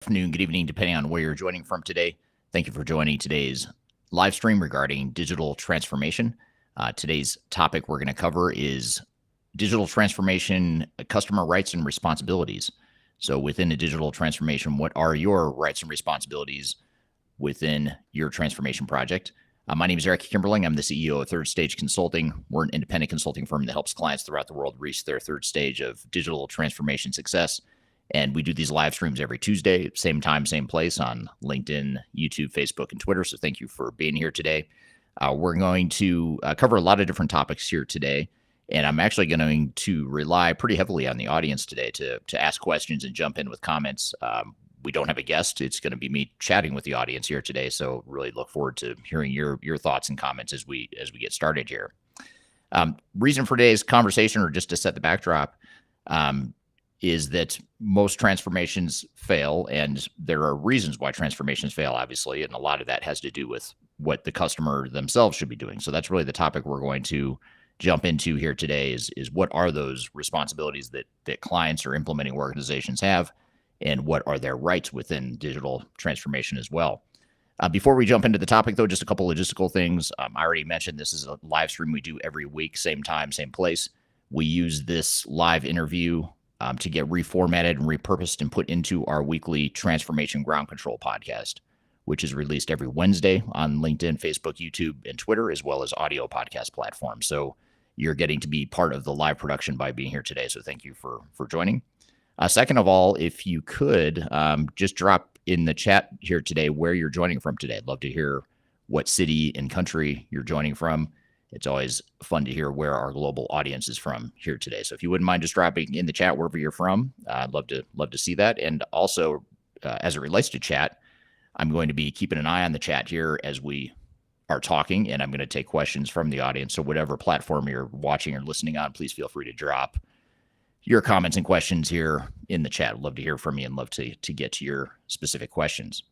Afternoon, good evening, depending on where you're joining from today. Thank you for joining today's live stream regarding digital transformation. Today's topic we're going to cover is digital transformation, customer rights and responsibilities. So, within a digital transformation, what are your rights and responsibilities within your transformation project? My name is Eric Kimberling. I'm the CEO of Third Stage Consulting. We're an independent consulting firm that helps clients throughout the world reach their third stage of digital transformation success. And we do these live streams every Tuesday, same time, same place on LinkedIn, YouTube, Facebook, and Twitter. So thank you for being here today. We're going to cover a lot of different topics here today. And I'm actually going to rely pretty heavily on the audience today to ask questions and jump in with comments. We don't have a guest. It's going to be me chatting with the audience here today. So really look forward to hearing your thoughts and comments as we get started here. Reason for today's conversation, or just to set the backdrop, is that most transformations fail, and there are reasons why transformations fail, obviously, and a lot of that has to do with what the customer themselves should be doing. So that's really the topic we're going to jump into here today is what are those responsibilities that clients or implementing organizations have, and what are their rights within digital transformation as well. Before we jump into the topic, though, just a couple logistical things. I already mentioned this is a live stream we do every week, same time, same place. We use this live interview to get reformatted and repurposed and put into our weekly Transformation Ground Control podcast, which is released every Wednesday on LinkedIn, Facebook, YouTube, and Twitter, as well as audio podcast platforms. So you're getting to be part of the live production by being here today. So thank you for joining. Second of all, if you could just drop in the chat here today where you're joining from today. I'd love to hear what city and country you're joining from. It's always fun to hear where our global audience is from here today. So if you wouldn't mind just dropping in the chat wherever you're from, I'd love to see that. And also, as it relates to chat, I'm going to be keeping an eye on the chat here as we are talking, and I'm going to take questions from the audience. So whatever platform you're watching or listening on, please feel free to drop your comments and questions here in the chat. I'd love to hear from you and love to get to your specific questions.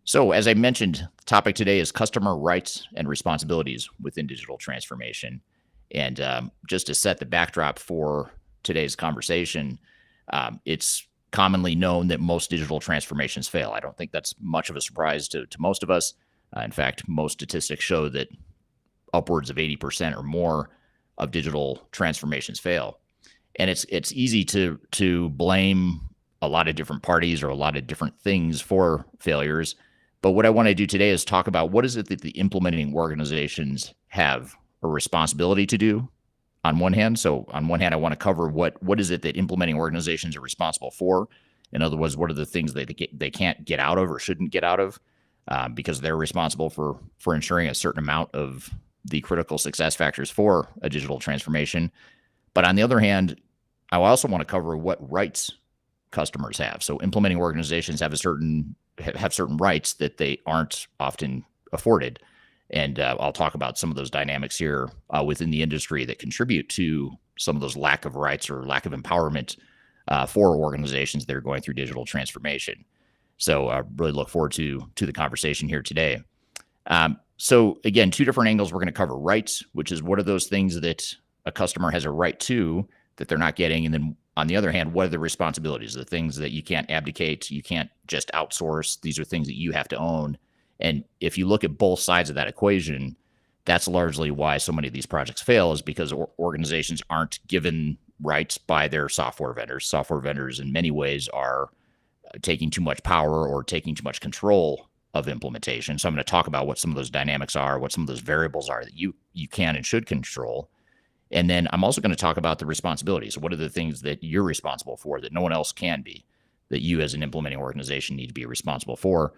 So as I mentioned, the topic today is customer rights and responsibilities within digital transformation. And just to set the backdrop for today's conversation, it's commonly known that most digital transformations fail. I don't think that's much of a surprise to most of us. In fact, most statistics show that upwards of 80% or more of digital transformations fail. And it's easy to blame a lot of different parties or a lot of different things for failures. But what I want to do today is talk about what is it that the implementing organizations have a responsibility to do on one hand. So on one hand, I want to cover what is it that implementing organizations are responsible for. In other words, what are the things that they can't get out of or shouldn't get out of because they're responsible for ensuring a certain amount of the critical success factors for a digital transformation. But on the other hand, I also want to cover what rights customers have. So implementing organizations have certain rights that they aren't often afforded. And I'll talk about some of those dynamics here within the industry that contribute to some of those lack of rights or lack of empowerment for organizations that are going through digital transformation. So I really look forward to the conversation here today. So again, two different angles. We're going to cover rights, which is what are those things that a customer has a right to that they're not getting, and then on the other hand, what are the responsibilities, the things that you can't abdicate, you can't just outsource. These are things that you have to own. And if you look at both sides of that equation, that's largely why so many of these projects fail, is because organizations aren't given rights by their software vendors. Software vendors in many ways are taking too much power or taking too much control of implementation. So I'm going to talk about what some of those dynamics are, what some of those variables are that you can and should control. And then I'm also going to talk about the responsibilities. What are the things that you're responsible for that no one else can be, that you as an implementing organization need to be responsible for?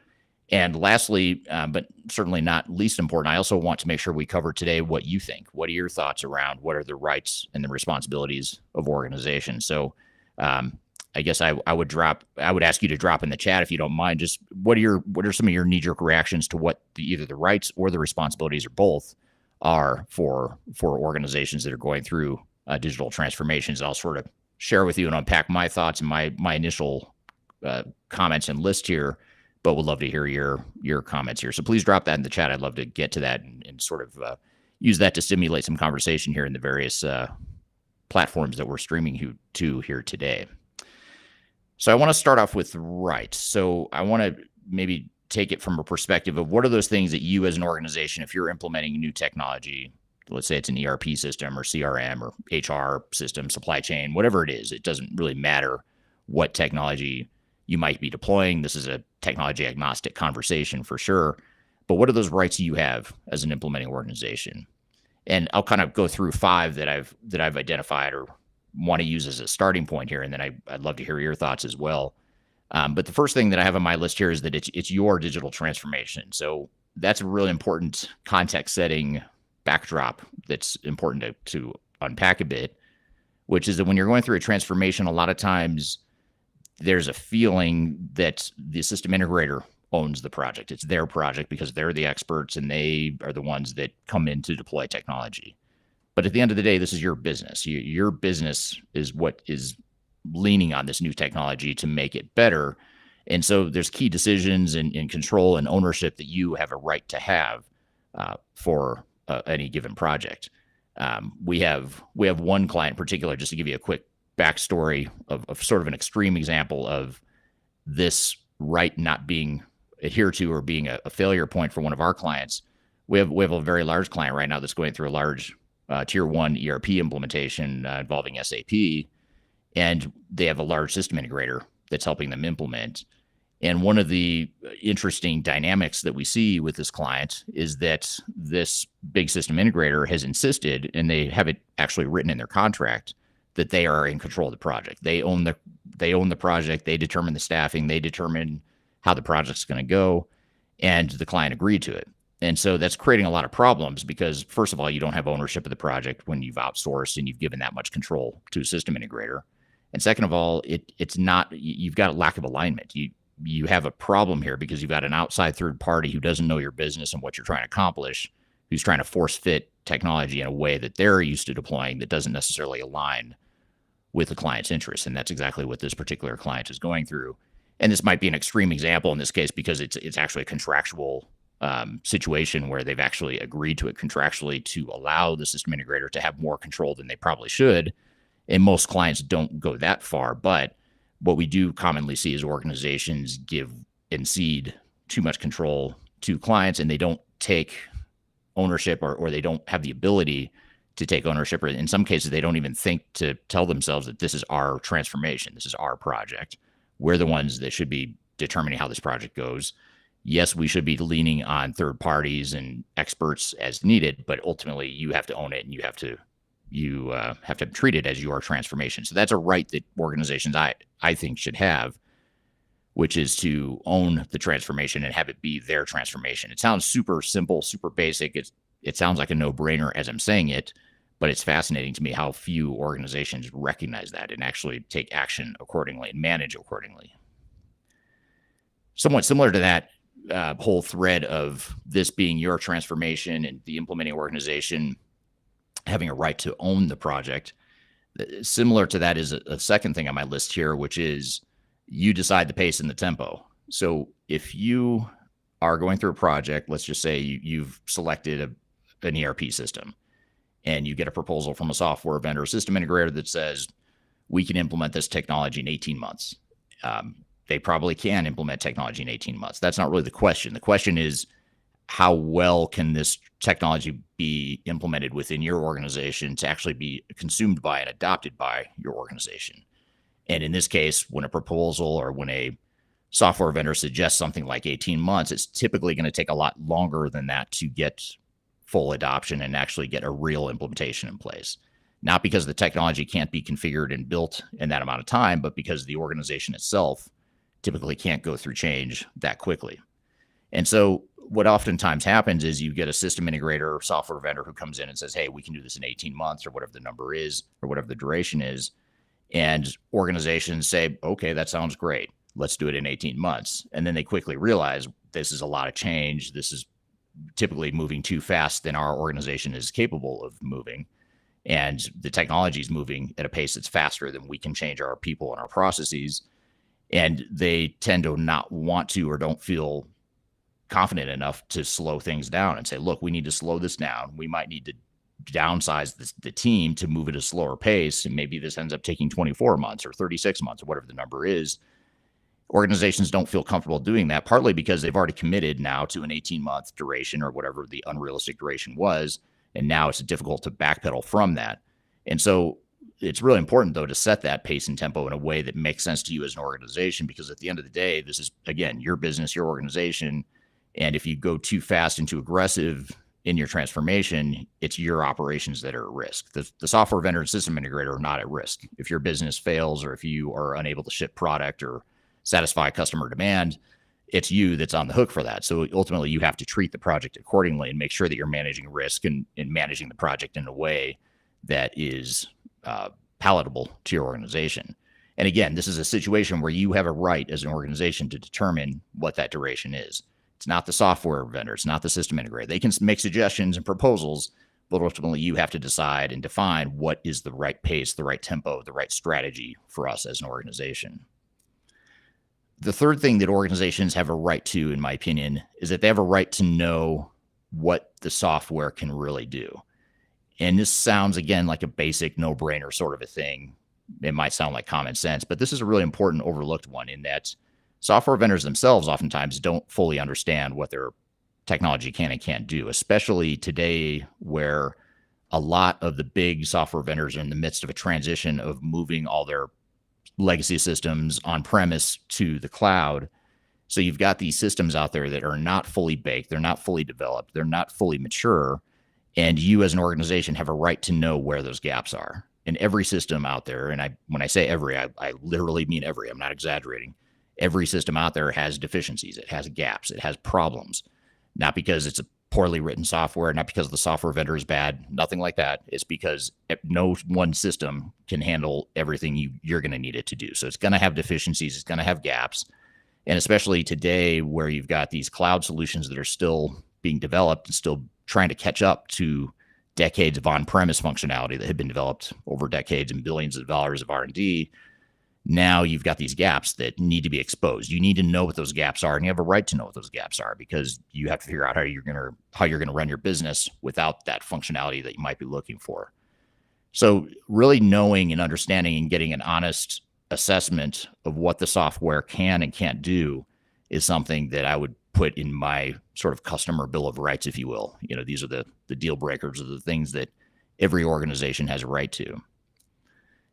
And lastly, but certainly not least important, I also want to make sure we cover today what you think. What are your thoughts around what are the rights and the responsibilities of organizations? So I guess I would ask you to drop in the chat, if you don't mind, just what are some of your knee-jerk reactions to what either the rights or the responsibilities or both are for organizations that are going through digital transformations. I'll sort of share with you and unpack my thoughts and my initial comments and list here, but would love to hear your comments here. So please drop that in the chat. I'd love to get to that and sort of use that to stimulate some conversation here in the various platforms that we're streaming to here today. So I want to start off with rights. So I want to maybe take it from a perspective of what are those things that you as an organization, if you're implementing new technology, let's say it's an ERP system or CRM or HR system, supply chain, whatever it is, it doesn't really matter what technology you might be deploying. This is a technology agnostic conversation for sure. But what are those rights you have as an implementing organization? And I'll kind of go through five that I've identified or want to use as a starting point here, and then I'd love to hear your thoughts as well. But the first thing that I have on my list here is that it's your digital transformation. So that's a really important context setting backdrop that's important to unpack a bit, which is that when you're going through a transformation, a lot of times there's a feeling that the system integrator owns the project. It's their project because they're the experts and they are the ones that come in to deploy technology. But at the end of the day, this is your business. Your business is what is leaning on this new technology to make it better. And so there's key decisions and control and ownership that you have a right to have for any given project. We have one client in particular, just to give you a quick backstory of sort of an extreme example of this right not being adhered to or being a failure point for one of our clients. We have a very large client right now that's going through a large tier one ERP implementation involving SAP, and they have a large system integrator that's helping them implement. And one of the interesting dynamics that we see with this client is that this big system integrator has insisted, and they have it actually written in their contract, that they are in control of the project. They own the project. They determine the staffing. They determine how the project's going to go, and the client agreed to it. And so that's creating a lot of problems because, first of all, you don't have ownership of the project when you've outsourced and you've given that much control to a system integrator. And second of all, it's not, you've got a lack of alignment. You have a problem here because you've got an outside third party who doesn't know your business and what you're trying to accomplish, who's trying to force fit technology in a way that they're used to deploying that doesn't necessarily align with the client's interests. And that's exactly what this particular client is going through. And this might be an extreme example in this case because it's actually a contractual situation where they've actually agreed to it contractually to allow the system integrator to have more control than they probably should. And most clients don't go that far, but what we do commonly see is organizations give and cede too much control to clients, and they don't take ownership or they don't have the ability to take ownership. Or in some cases, they don't even think to tell themselves that this is our transformation. This is our project. We're the ones that should be determining how this project goes. Yes, we should be leaning on third parties and experts as needed, but ultimately you have to own it and you have to treat it as your transformation. So that's a right that organizations I think should have, which is to own the transformation and have it be their transformation. It sounds super simple, super basic. It sounds like a no-brainer as I'm saying it, but it's fascinating to me how few organizations recognize that and actually take action accordingly and manage accordingly. Somewhat similar to that whole thread of this being your transformation and the implementing organization having a right to own the project. Similar to that is a second thing on my list here, which is you decide the pace and the tempo. So if you are going through a project, let's just say you've selected an ERP system and you get a proposal from a software vendor or system integrator that says, we can implement this technology in 18 months. They probably can implement technology in 18 months. That's not really the question. The question is, how well can this technology be implemented within your organization to actually be consumed by and adopted by your organization? And in this case, when a proposal or when a software vendor suggests something like 18 months, it's typically going to take a lot longer than that to get full adoption and actually get a real implementation in place. Not because the technology can't be configured and built in that amount of time, but because the organization itself typically can't go through change that quickly. And so what oftentimes happens is you get a system integrator or software vendor who comes in and says, hey, we can do this in 18 months or whatever the number is or whatever the duration is. And organizations say, okay, that sounds great. Let's do it in 18 months. And then they quickly realize this is a lot of change. This is typically moving too fast than our organization is capable of moving. And the technology is moving at a pace that's faster than we can change our people and our processes. And they tend to not want to or don't feel confident enough to slow things down and say, look, we need to slow this down. We might need to downsize the team to move at a slower pace, and maybe this ends up taking 24 months or 36 months or whatever the number is. Organizations don't feel comfortable doing that, partly because they've already committed now to an 18-month duration or whatever the unrealistic duration was, and now it's difficult to backpedal from that. And so it's really important, though, to set that pace and tempo in a way that makes sense to you as an organization, because at the end of the day, this is, again, your business, your organization. And if you go too fast and too aggressive in your transformation, it's your operations that are at risk. The software vendor and system integrator are not at risk. If your business fails or if you are unable to ship product or satisfy customer demand, it's you that's on the hook for that. So ultimately, you have to treat the project accordingly and make sure that you're managing risk and managing the project in a way that is palatable to your organization. And again, this is a situation where you have a right as an organization to determine what that duration is. It's not the software vendor. It's not the system integrator. They can make suggestions and proposals, but ultimately you have to decide and define what is the right pace, the right tempo, the right strategy for us as an organization. The third thing that organizations have a right to, in my opinion, is that they have a right to know what the software can really do. And this sounds, again, like a basic no-brainer sort of a thing. It might sound like common sense, but this is a really important overlooked one, in that software vendors themselves oftentimes don't fully understand what their technology can and can't do, especially today where a lot of the big software vendors are in the midst of a transition of moving all their legacy systems on premise to the cloud. So you've got these systems out there that are not fully baked, they're not fully developed, they're not fully mature, and you as an organization have a right to know where those gaps are. In every system out there, and when I say every, I literally mean every, I'm not exaggerating. Every system out there has deficiencies, it has gaps, it has problems, not because it's a poorly written software, not because the software vendor is bad, nothing like that. It's because no one system can handle everything you're going to need it to do. So it's going to have deficiencies, it's going to have gaps. And especially today where you've got these cloud solutions that are still being developed and still trying to catch up to decades of on-premise functionality that had been developed over decades and billions of dollars of R&D. Now you've got these gaps that need to be exposed. You need to know what those gaps are, and you have a right to know what those gaps are, because you have to figure out how you're going to run your business without that functionality that you might be looking for. So really knowing and understanding and getting an honest assessment of what the software can and can't do is something that I would put in my sort of customer bill of rights, if you will. You know, these are the deal breakers, or the things that every organization has a right to.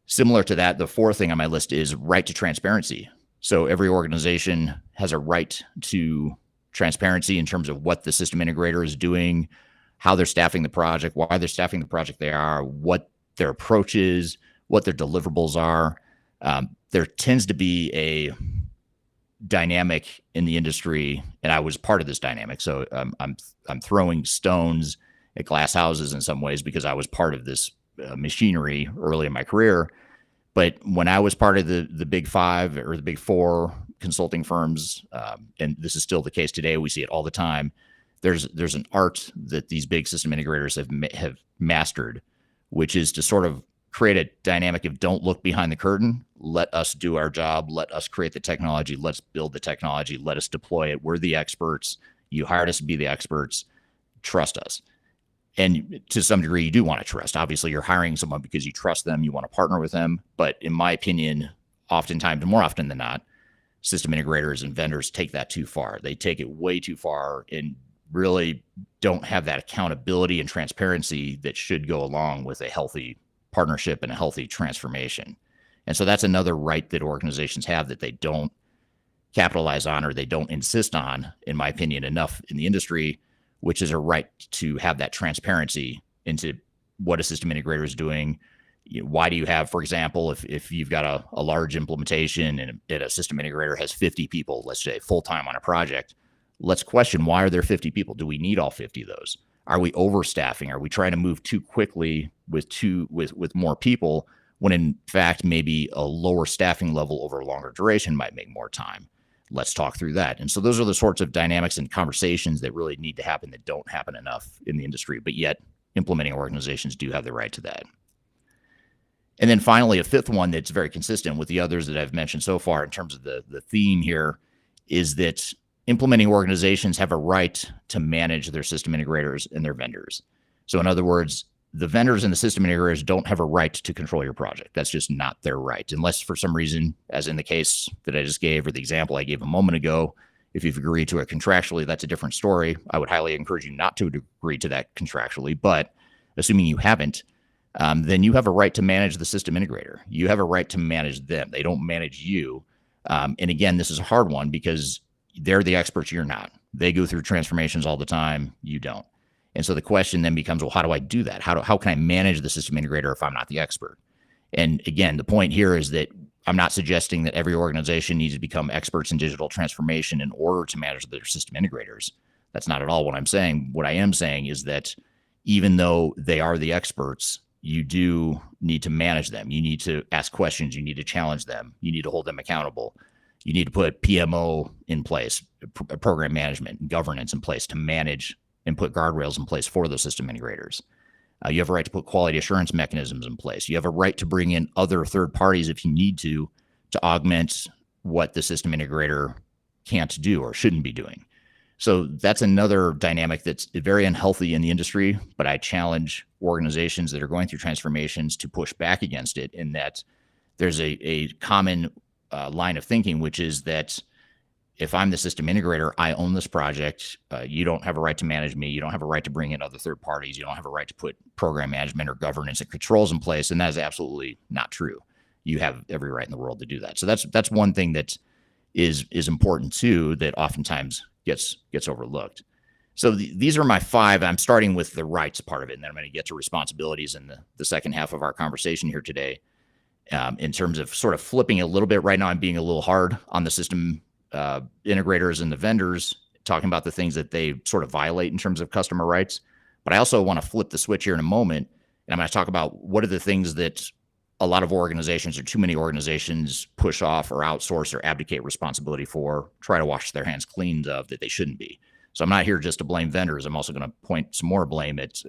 Similar to that, the fourth thing on my list is right to transparency. So every organization has a right to transparency in terms of what the system integrator is doing, how they're staffing the project, why they're staffing the project they are, what their approach is, what their deliverables are. There tends to be a dynamic in the industry, and I was part of this dynamic. So I'm throwing stones at glass houses in some ways because I was part of this machinery early in my career. But when I was part of the big five or the big four consulting firms, and this is still the case today, we see it all the time. There's an art that these big system integrators have mastered, which is to sort of create a dynamic of don't look behind the curtain. Let us do our job. Let us create the technology. Let's build the technology. Let us deploy it. We're the experts. You hired us to be the experts. Trust us. And to some degree, you do want to trust. Obviously, you're hiring someone because you trust them. You want to partner with them. But in my opinion, oftentimes, more often than not, system integrators and vendors take that too far. They take it way too far and really don't have that accountability and transparency that should go along with a healthy partnership and a healthy transformation. And so that's another right that organizations have that they don't capitalize on, or they don't insist on, in my opinion, enough in the industry, which is a right to have that transparency into what a system integrator is doing. Why do you have, for example, if you've got a large implementation and a system integrator has 50 people, let's say full-time on a project, let's question, why are there 50 people? Do we need all 50 of those? Are we overstaffing? Are we trying to move too quickly with more people, when in fact maybe a lower staffing level over a longer duration might make more time? Let's talk through that. And so those are the sorts of dynamics and conversations that really need to happen that don't happen enough in the industry, but yet implementing organizations do have the right to that. And then finally, a fifth one that's very consistent with the others that I've mentioned so far in terms of the theme here is that implementing organizations have a right to manage their system integrators and their vendors. So in other words, the vendors and the system integrators don't have a right to control your project. That's just not their right, unless for some reason, as in the case that I just gave or the example I gave a moment ago, if you've agreed to it contractually, that's a different story. I would highly encourage you not to agree to that contractually, but assuming you haven't, then you have a right to manage the system integrator. You have a right to manage them. They don't manage you. And again, this is a hard one because they're the experts, you're not. They go through transformations all the time, you don't. And so the question then becomes, well, how do I do that? How can I manage the system integrator if I'm not the expert? And again, the point here is that I'm not suggesting that every organization needs to become experts in digital transformation in order to manage their system integrators. That's not at all what I'm saying. What I am saying is that even though they are the experts, you do need to manage them. You need to ask questions. You need to challenge them. You need to hold them accountable. You need to put PMO in place, program management and governance in place to manage and put guardrails in place for those system integrators. You have a right to put quality assurance mechanisms in place. You have a right to bring in other third parties if you need to augment what the system integrator can't do or shouldn't be doing. So that's another dynamic that's very unhealthy in the industry, but I challenge organizations that are going through transformations to push back against it, in that there's a common line of thinking, which is that if I'm the system integrator, I own this project. You don't have a right to manage me. You don't have a right to bring in other third parties. You don't have a right to put program management or governance and controls in place. And that is absolutely not true. You have every right in the world to do that. So that's one thing that is important too, that oftentimes gets overlooked. So these are my 5. I'm starting with the rights part of it, and then I'm going to get to responsibilities in the second half of our conversation here today. In terms of sort of flipping a little bit right now, I'm being a little hard on the system integrators and the vendors, talking about the things that they sort of violate in terms of customer rights. But I also want to flip the switch here in a moment, and I'm going to talk about what are the things that a lot of organizations, or too many organizations, push off or outsource or abdicate responsibility for, try to wash their hands clean of, that they shouldn't be. So I'm not here just to blame vendors. I'm also going to point some more blame at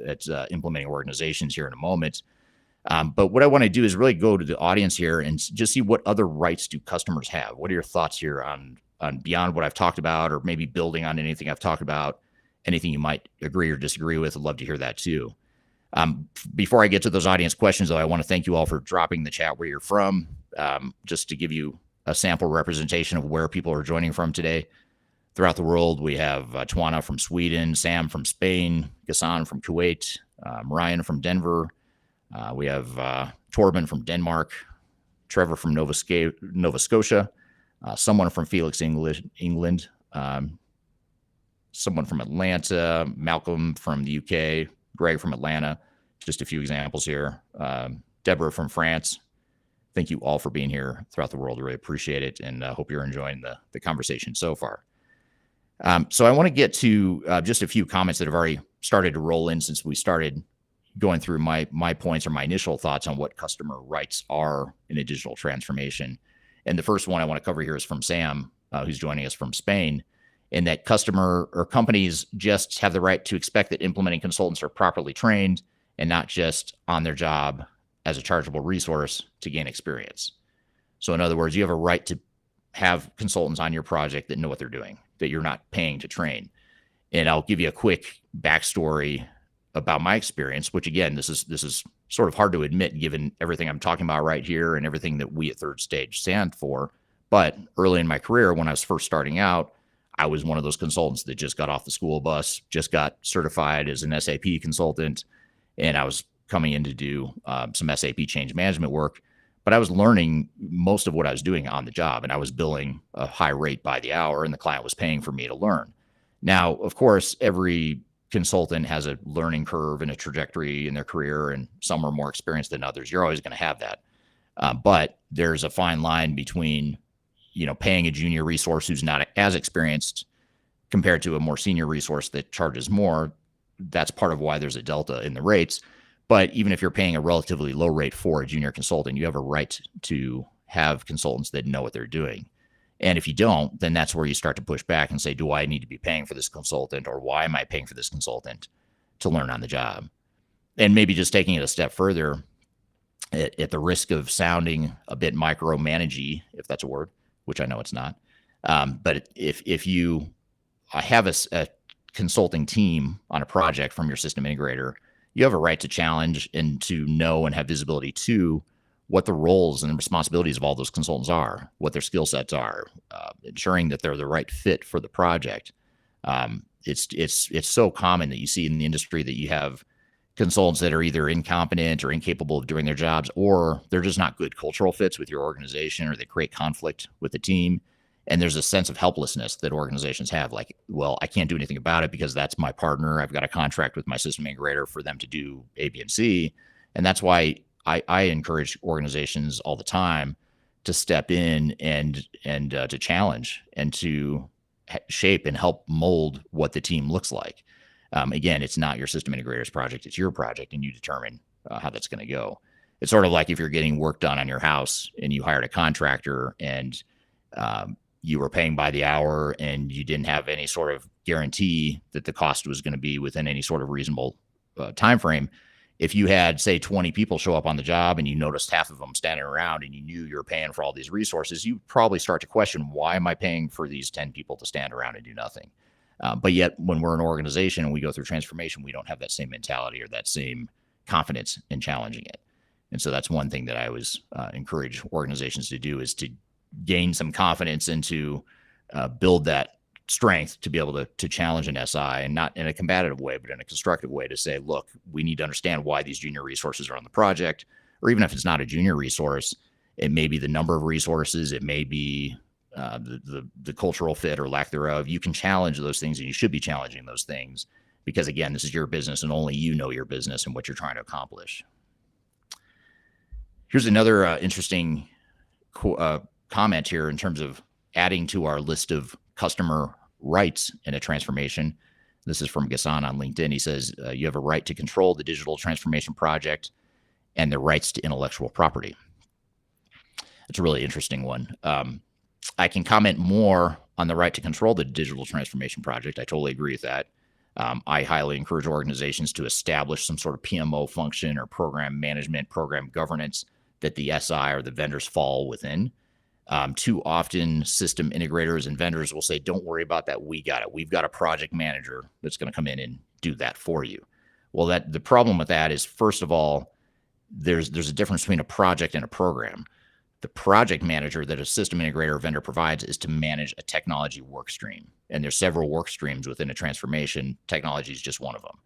implementing organizations here in a moment. But what I want to do is really go to the audience here and just see what other rights do customers have. What are your thoughts here on beyond what I've talked about, or maybe building on anything I've talked about, anything you might agree or disagree with? I'd love to hear that too. Before I get to those audience questions, though, I want to thank you all for dropping the chat where you're from, just to give you a sample representation of where people are joining from today. Throughout the world, we have Twana from Sweden, Sam from Spain, Ghassan from Kuwait, Ryan from Denver. We have Torben from Denmark, Trevor from Nova Scotia, someone from Felix, England, someone from Atlanta, Malcolm from the UK, Greg from Atlanta. Just a few examples here. Deborah from France. Thank you all for being here throughout the world. I really appreciate it, and hope you're enjoying the conversation so far. So I want to get to just a few comments that have already started to roll in since we started going through my points or my initial thoughts on what customer rights are in a digital transformation. And the first one I want to cover here is from Sam, who's joining us from Spain, in that customer or companies just have the right to expect that implementing consultants are properly trained and not just on their job as a chargeable resource to gain experience. So in other words, you have a right to have consultants on your project that know what they're doing, that you're not paying to train. And I'll give you a quick backstory about my experience, which again, this is sort of hard to admit given everything I'm talking about right here and everything that we at Third Stage stand for. But early in my career, when I was first starting out, I was one of those consultants that just got off the school bus, just got certified as an SAP consultant, and I was coming in to do some SAP change management work. But I was learning most of what I was doing on the job, and I was billing a high rate by the hour, and the client was paying for me to learn. Now, of course, every consultant has a learning curve and a trajectory in their career, and some are more experienced than others. You're always going to have that. But there's a fine line between, paying a junior resource who's not as experienced compared to a more senior resource that charges more. That's part of why there's a delta in the rates. But even if you're paying a relatively low rate for a junior consultant, you have a right to have consultants that know what they're doing. And if you don't, then that's where you start to push back and say, do I need to be paying for this consultant, or why am I paying for this consultant to learn on the job? And maybe just taking it a step further, at the risk of sounding a bit micromanagey, if that's a word, which I know it's not. But if you have a consulting team on a project from your system integrator, you have a right to challenge and to know and have visibility to what the roles and responsibilities of all those consultants are, what their skill sets are, ensuring that they're the right fit for the project. It's so common that you see in the industry that you have consultants that are either incompetent or incapable of doing their jobs, or they're just not good cultural fits with your organization, or they create conflict with the team. And there's a sense of helplessness that organizations have, like, well, I can't do anything about it because that's my partner. I've got a contract with my system integrator for them to do A, B, and C. And that's why I encourage organizations all the time to step in and to challenge and to shape and help mold what the team looks like. Again, it's not your system integrator's project; it's your project, and you determine how that's going to go. It's sort of like if you're getting work done on your house and you hired a contractor and you were paying by the hour and you didn't have any sort of guarantee that the cost was going to be within any sort of reasonable time frame. If you had, say, 20 people show up on the job and you noticed half of them standing around and you knew you were paying for all these resources, you probably start to question, why am I paying for these 10 people to stand around and do nothing? But yet when we're an organization and we go through transformation, we don't have that same mentality or that same confidence in challenging it. And so that's one thing that I always encourage organizations to do, is to gain some confidence and to build that strength to be able to challenge an SI, and not in a combative way, but in a constructive way, to say, look, we need to understand why these junior resources are on the project. Or even if it's not a junior resource, it may be the number of resources, it may be the cultural fit or lack thereof. You can challenge those things, and you should be challenging those things, because again, this is your business and only you know your business and what you're trying to accomplish. Here's another interesting comment here in terms of adding to our list of customer rights in a transformation. This is from Gassan on LinkedIn. He says, you have a right to control the digital transformation project and the rights to intellectual property. It's a really interesting one. I can comment more on the right to control the digital transformation project. I totally agree with that. I highly encourage organizations to establish some sort of PMO function or program management, program governance that the SI or the vendors fall within. Too often, system integrators and vendors will say, don't worry about that. We got it. We've got a project manager that's going to come in and do that for you. Well, the problem with that is, first of all, there's a difference between a project and a program. The project manager that a system integrator or vendor provides is to manage a technology work stream. And there's several work streams within a transformation. Technology is just one of them.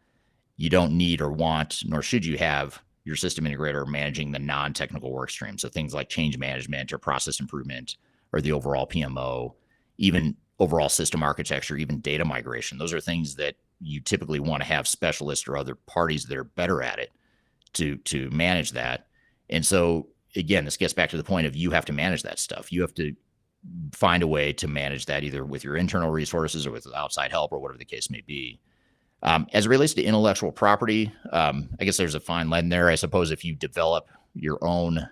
You don't need or want, nor should you have your system integrator managing the non-technical work streams. So things like change management or process improvement or the overall PMO, even overall system architecture, even data migration. Those are things that you typically want to have specialists or other parties that are better at it to manage that. And so again, this gets back to the point of, you have to manage that stuff. You have to find a way to manage that either with your internal resources or with outside help or whatever the case may be. As it relates to intellectual property, I guess there's a fine line there. I suppose if you develop your own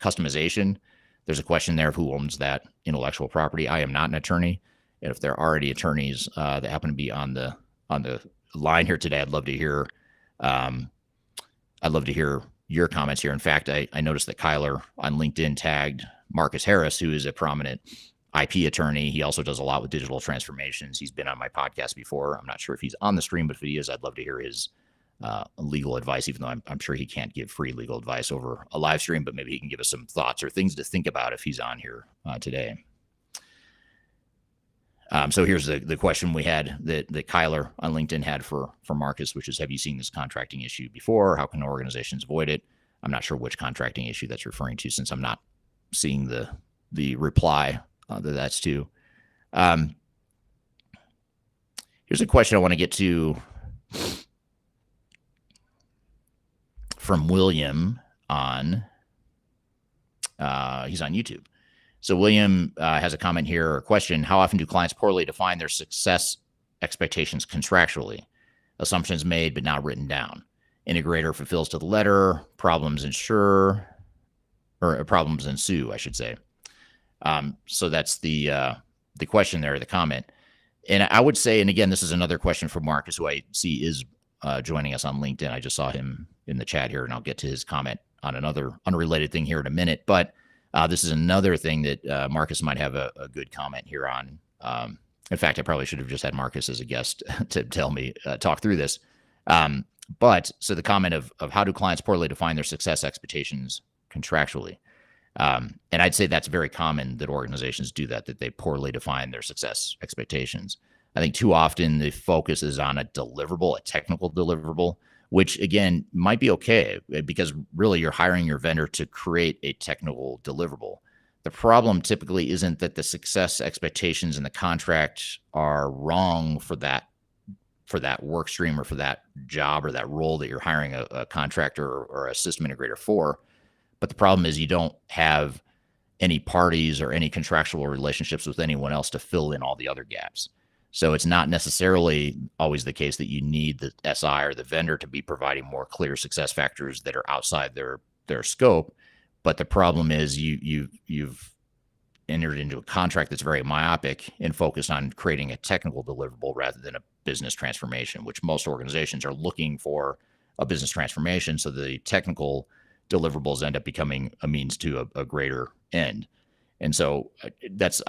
customization, there's a question there of who owns that intellectual property. I am not an attorney, and if there are any attorneys that happen to be on the line here today, I'd love to hear your comments here. In fact, I noticed that Kyler on LinkedIn tagged Marcus Harris, who is a prominent IP attorney. He also does a lot with digital transformations. He's been on my podcast before. I'm not sure if he's on the stream, but if he is, I'd love to hear his legal advice, even though I'm sure he can't give free legal advice over a live stream, but maybe he can give us some thoughts or things to think about if he's on here today. So here's the question we had that Kyler on LinkedIn had for Marcus, which is, have you seen this contracting issue before? How can organizations avoid it? I'm not sure which contracting issue that's referring to, since I'm not seeing the reply that that's to. Here's a question I want to get to from William on, he's on YouTube. So William has a comment here, or a question: how often do clients poorly define their success expectations contractually? Assumptions made but not written down. Integrator fulfills to the letter, problems ensue, I should say. So that's the question there, the comment. And I would say, and again, this is another question from Marcus, who I see is joining us on LinkedIn. I just saw him in the chat here, and I'll get to his comment on another unrelated thing here in a minute. But this is another thing that Marcus might have a good comment here on. In fact, I probably should have just had Marcus as a guest to talk through this. But so the comment of how do clients poorly define their success expectations contractually? And I'd say that's very common that organizations do that they poorly define their success expectations. I think too often the focus is on a deliverable, a technical deliverable, which again might be okay because really you're hiring your vendor to create a technical deliverable. The problem typically isn't that the success expectations in the contract are wrong for that work stream or for that job or that role that you're hiring a contractor or a system integrator for. But the problem is you don't have any parties or any contractual relationships with anyone else to fill in all the other gaps. So it's not necessarily always the case that you need the SI or the vendor to be providing more clear success factors that are outside their scope. But the problem is you've entered into a contract that's very myopic and focused on creating a technical deliverable rather than a business transformation, which most organizations are looking for a business transformation. So the technical deliverables end up becoming a means to a greater end. And so I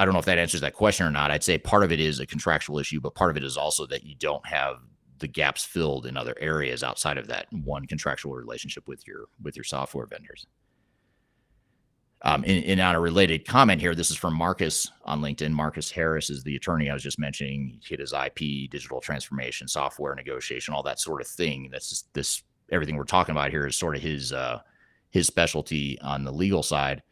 don't know if that answers that question or not. I'd say part of it is a contractual issue, but part of it is also that you don't have the gaps filled in other areas outside of that one contractual relationship with your software vendors. And on a related comment here, this is from Marcus on LinkedIn. Marcus Harris is the attorney I was just mentioning. He hit his IP, digital transformation, software negotiation, all that sort of thing. That's just this everything we're talking about here is sort of his specialty on the legal side.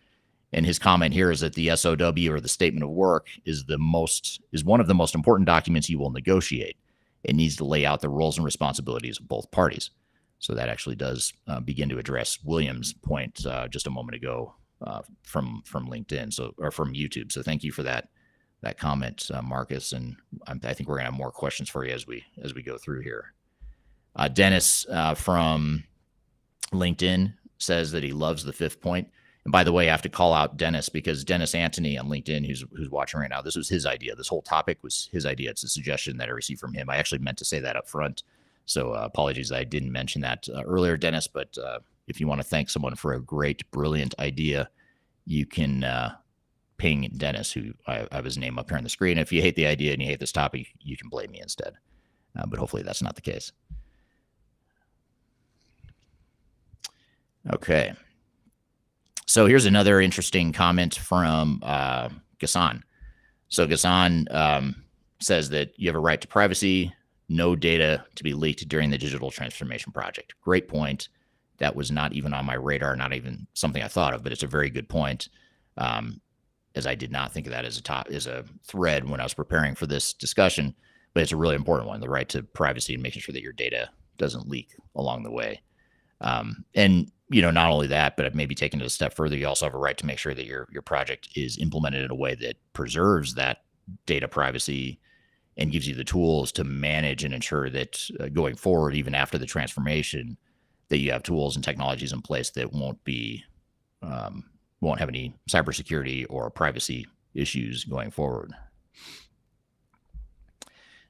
And his comment here is that the SOW or the statement of work is one of the most important documents you will negotiate. It needs to lay out the roles and responsibilities of both parties. So that actually does begin to address William's point just a moment ago from LinkedIn, or from YouTube. So thank you for that comment, Marcus. And I think we're gonna have more questions for you as we go through here. Dennis from LinkedIn says that he loves the fifth point. And by the way, I have to call out Dennis because Dennis Anthony on LinkedIn, who's watching right now, this was his idea. This whole topic was his idea. It's a suggestion that I received from him. I actually meant to say that up front. So apologies I didn't mention that earlier, Dennis. But if you want to thank someone for a great, brilliant idea, you can ping Dennis, who I have his name up here on the screen. If you hate the idea and you hate this topic, you can blame me instead. But hopefully that's not the case. Okay. So here's another interesting comment from Ghassan. So Ghassan says that you have a right to privacy, no data to be leaked during the digital transformation project. Great point. That was not even on my radar, not even something I thought of, but it's a very good point. As I did not think of that as a thread when I was preparing for this discussion, but it's a really important one, the right to privacy and making sure that your data doesn't leak along the way. And not only that, but maybe taking it a step further, you also have a right to make sure that your project is implemented in a way that preserves that data privacy and gives you the tools to manage and ensure that going forward, even after the transformation, that you have tools and technologies in place that won't have any cybersecurity or privacy issues going forward.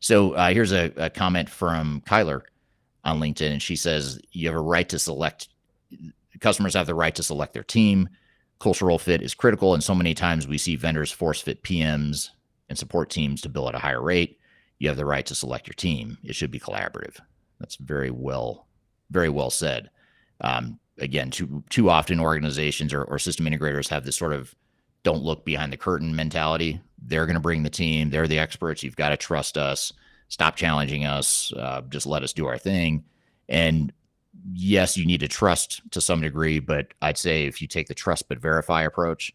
So here's a comment from Kyler on LinkedIn, and she says, you have a right to select, customers have the right to select their team. Cultural fit is critical, and so many times we see vendors force fit PMs and support teams to bill at a higher rate. You have the right to select your team. It should be collaborative. That's very well said. Again, too often organizations or system integrators have this sort of don't look behind the curtain mentality. They're going to bring the team. They're the experts. You've got to trust us. Stop challenging us. Just let us do our thing. And yes, you need to trust to some degree, but I'd say if you take the trust but verify approach,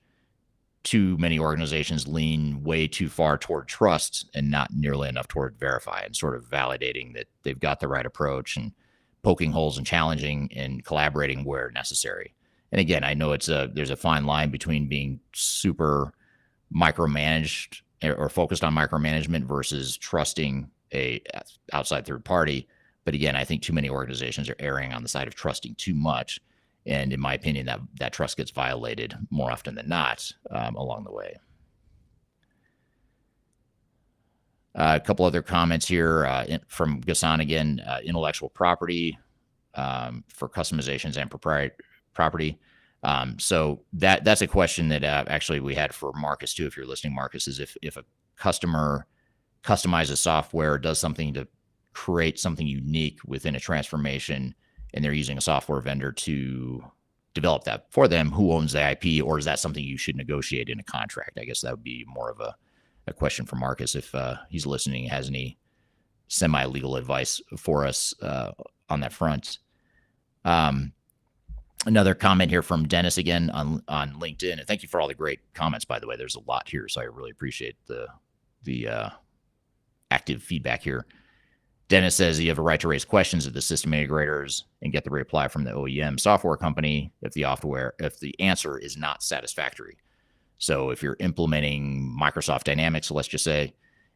too many organizations lean way too far toward trust and not nearly enough toward verify and sort of validating that they've got the right approach and poking holes and challenging and collaborating where necessary. And again, I know there's a fine line between being super micromanaged or focused on micromanagement versus trusting a outside third party. But again, I think too many organizations are erring on the side of trusting too much. And in my opinion, that trust gets violated more often than not along the way. A couple other comments here from Ghassan again, intellectual property for customizations and property. So that's a question that actually we had for Marcus too. If you're listening, Marcus, is if a customer customizes software, does something to create something unique within a transformation and they're using a software vendor to develop that for them, who owns the IP, or is that something you should negotiate in a contract? I guess that would be more of a question for Marcus if he's listening, has any semi-legal advice for us on that front. Another comment here from Dennis again on LinkedIn, and thank you for all the great comments, by the way. There's a lot here, so I really appreciate the active feedback here. Dennis says you have a right to raise questions of the system integrators and get the reply from the OEM software company if the answer is not satisfactory. So if you're implementing Microsoft Dynamics, let's just say,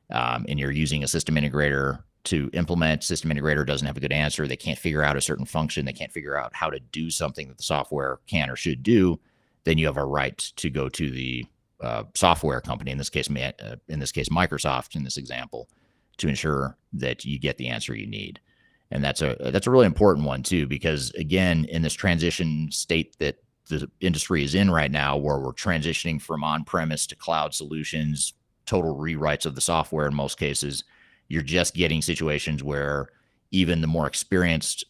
and you're using a system integrator to implement, system integrator doesn't have a good answer, they can't figure out a certain function, they can't figure out how to do something that the software can or should do, then you have a right to go to the software company, in this case Microsoft in this example, to ensure that you get the answer you need. And that's a really important one too, because again, in this transition state that the industry is in right now, where we're transitioning from on-premise to cloud solutions, total rewrites of the software in most cases, you're just getting situations where even the more experienced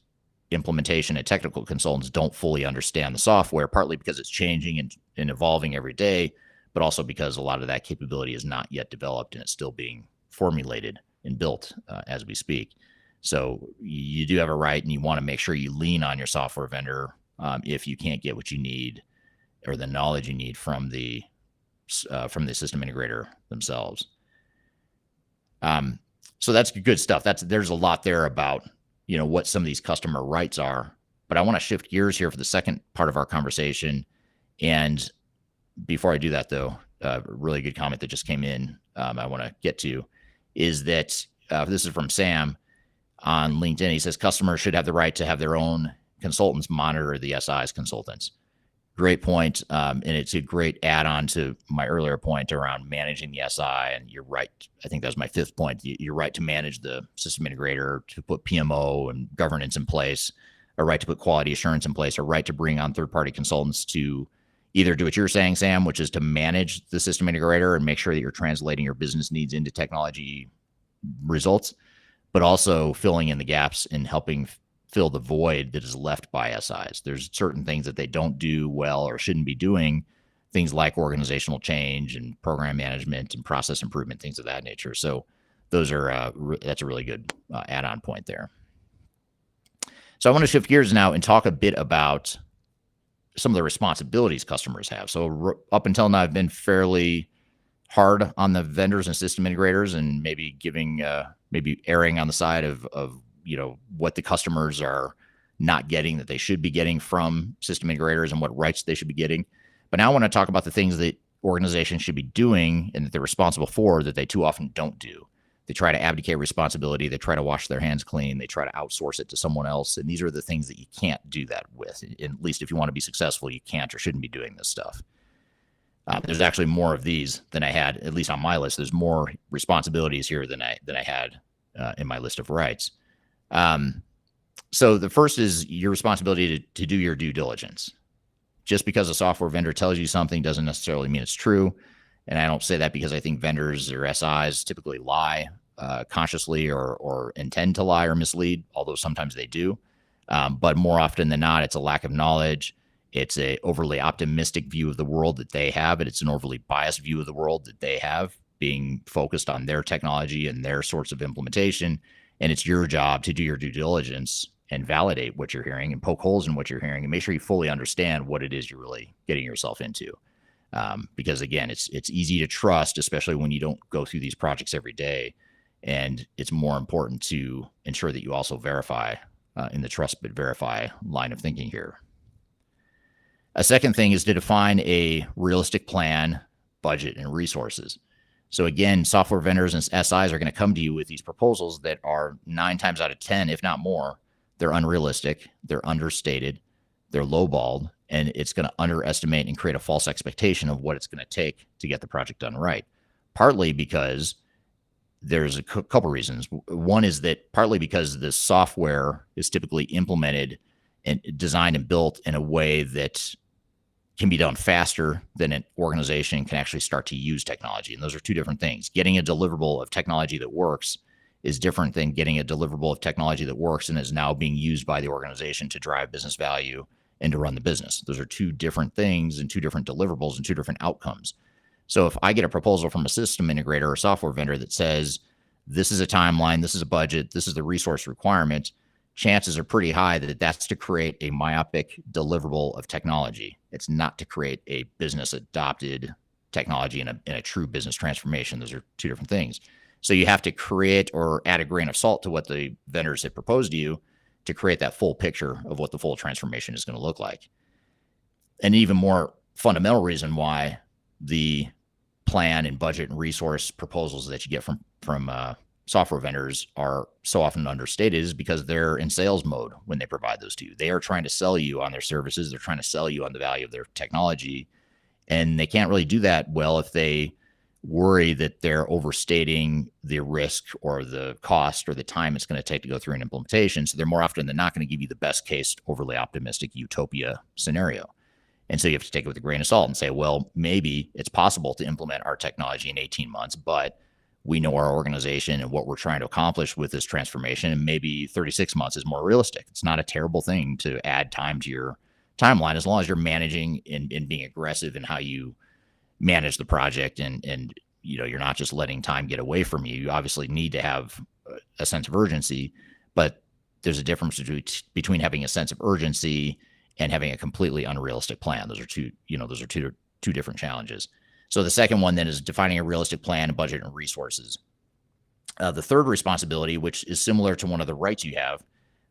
implementation and technical consultants don't fully understand the software, partly because it's changing and evolving every day, but also because a lot of that capability is not yet developed and it's still being formulated and built as we speak. So you do have a right, and you want to make sure you lean on your software vendor if you can't get what you need or the knowledge you need from the system integrator themselves. So that's good stuff. There's a lot there about what some of these customer rights are. But I want to shift gears here for the second part of our conversation. And before I do that, though, a really good comment that just came in I want to get to is that this is from Sam on LinkedIn. He says customers should have the right to have their own consultants monitor the SI's consultants. Great point. And it's a great add-on to my earlier point around managing the SI. And you're right. I think that was my fifth point. You're right to manage the system integrator, to put PMO and governance in place, a right to put quality assurance in place, a right to bring on third-party consultants to either do what you're saying, Sam, which is to manage the system integrator and make sure that you're translating your business needs into technology results, but also filling in the gaps and helping fill the void that is left by SIs. There's certain things that they don't do well or shouldn't be doing, things like organizational change and program management and process improvement, things of that nature. So those are that's a really good add-on point there. So I want to shift gears now and talk a bit about some of the responsibilities customers have. So up until now, I've been fairly hard on the vendors and system integrators, and maybe giving, maybe erring on the side of what the customers are not getting that they should be getting from system integrators and what rights they should be getting. But now I want to talk about the things that organizations should be doing and that they're responsible for that they too often don't do. They try to abdicate responsibility. They try to wash their hands clean. They try to outsource it to someone else. And these are the things that you can't do that with. At least if you want to be successful, you can't or shouldn't be doing this stuff. There's actually more of these than I had, at least on my list. There's more responsibilities here than I had in my list of rights. So the first is your responsibility to do your due diligence. Just because a software vendor tells you something doesn't necessarily mean it's true. And I don't say that because I think vendors or SIs typically lie consciously or intend to lie or mislead, although sometimes they do. But more often than not, it's a lack of knowledge. It's a overly optimistic view of the world that they have, and it's an overly biased view of the world that they have, being focused on their technology and their sorts of implementation. And it's your job to do your due diligence and validate what you're hearing and poke holes in what you're hearing and make sure you fully understand what it is you're really getting yourself into. Because again, it's easy to trust, especially when you don't go through these projects every day. And it's more important to ensure that you also verify in the trust but verify line of thinking here. A second thing is to define a realistic plan, budget, and resources. So again, software vendors and SIs are going to come to you with these proposals that are 9 times out of 10, if not more, they're unrealistic, they're understated, they're lowballed, and it's going to underestimate and create a false expectation of what it's going to take to get the project done right. Partly because there's a couple reasons. One is that partly because the software is typically implemented and designed and built in a way that can be done faster than an organization can actually start to use technology. And those are two different things. Getting a deliverable of technology that works is different than getting a deliverable of technology that works and is now being used by the organization to drive business value and to run the business. Those are two different things and two different deliverables and two different outcomes. So if I get a proposal from a system integrator or software vendor that says, this is a timeline, this is a budget, this is the resource requirement, chances are pretty high that that's to create a myopic deliverable of technology. It's not to create a business adopted technology in a true business transformation. Those are two different things. So you have to create or add a grain of salt to what the vendors have proposed to you to create that full picture of what the full transformation is going to look like. An even more fundamental reason why the plan and budget and resource proposals that you get from software vendors are so often understated is because they're in sales mode when they provide those to you. They are trying to sell you on their services. They're trying to sell you on the value of their technology. And they can't really do that well if they worry that they're overstating the risk or the cost or the time it's going to take to go through an implementation. So they're more often than not going to give you the best case, overly optimistic utopia scenario. And so you have to take it with a grain of salt and say, well, maybe it's possible to implement our technology in 18 months, but we know our organization and what we're trying to accomplish with this transformation, and maybe 36 months is more realistic. It's not a terrible thing to add time to your timeline as long as you're managing and being aggressive in how you manage the project, and you're not just letting time get away from you. You obviously need to have a sense of urgency, but there's a difference between having a sense of urgency and having a completely unrealistic plan. Those are two different challenges. So the second one then is defining a realistic plan, budget, and resources. The third responsibility, which is similar to one of the rights you have,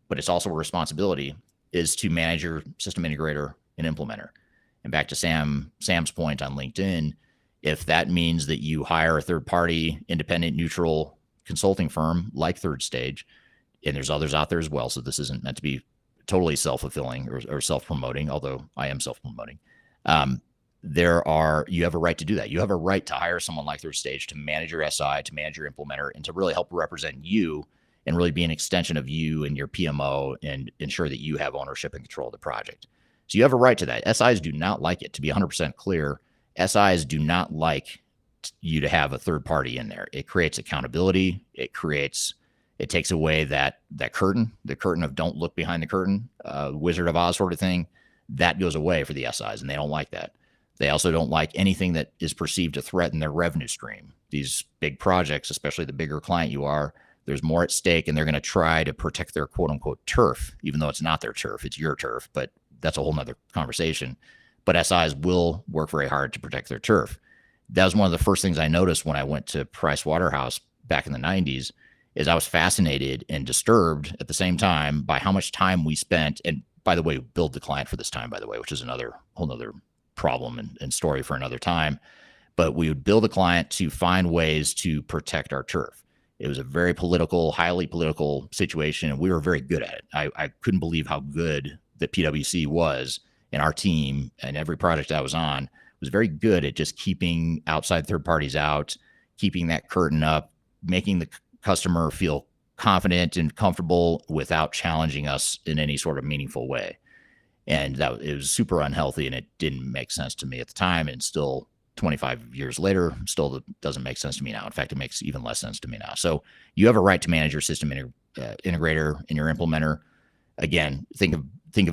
but it's also a responsibility, is to manage your system integrator and implementer. And back to Sam's point on LinkedIn, if that means that you hire a third-party, independent, neutral consulting firm like Third Stage, and there's others out there as well, so this isn't meant to be totally self-fulfilling or self-promoting, although I am self-promoting. You have a right to do that. You have a right to hire someone like Third Stage to manage your SI, to manage your implementer, and to really help represent you and really be an extension of you and your PMO and ensure that you have ownership and control of the project. So you have a right to that. SIs do not like it. To be 100% clear, SIs do not like you to have a third party in there. It creates accountability. It takes away that curtain, the curtain of don't look behind the curtain, Wizard of Oz sort of thing. That goes away for the SIs, and they don't like that. They also don't like anything that is perceived to threaten their revenue stream. These big projects, especially the bigger client you are, there's more at stake, and they're going to try to protect their quote unquote turf, even though it's not their turf, it's your turf, but that's a whole nother conversation. But SIs will work very hard to protect their turf. That was one of the first things I noticed when I went to Price Waterhouse back in the 90s, is I was fascinated and disturbed at the same time by how much time we spent. And by the way, billed the client for this time, by the way, which is another whole nother problem and story for another time. But we would bill the client to find ways to protect our turf. It was a very political, highly political situation, and we were very good at it. I couldn't believe how good that PwC was, and our team and every project I was on was very good at just keeping outside third parties out, keeping that curtain up, making the customer feel confident and comfortable without challenging us in any sort of meaningful way. And it was super unhealthy, and it didn't make sense to me at the time, and still 25 years later, still doesn't make sense to me now. In fact, it makes even less sense to me now. So you have a right to manage your system integrator and your implementer. Again, think of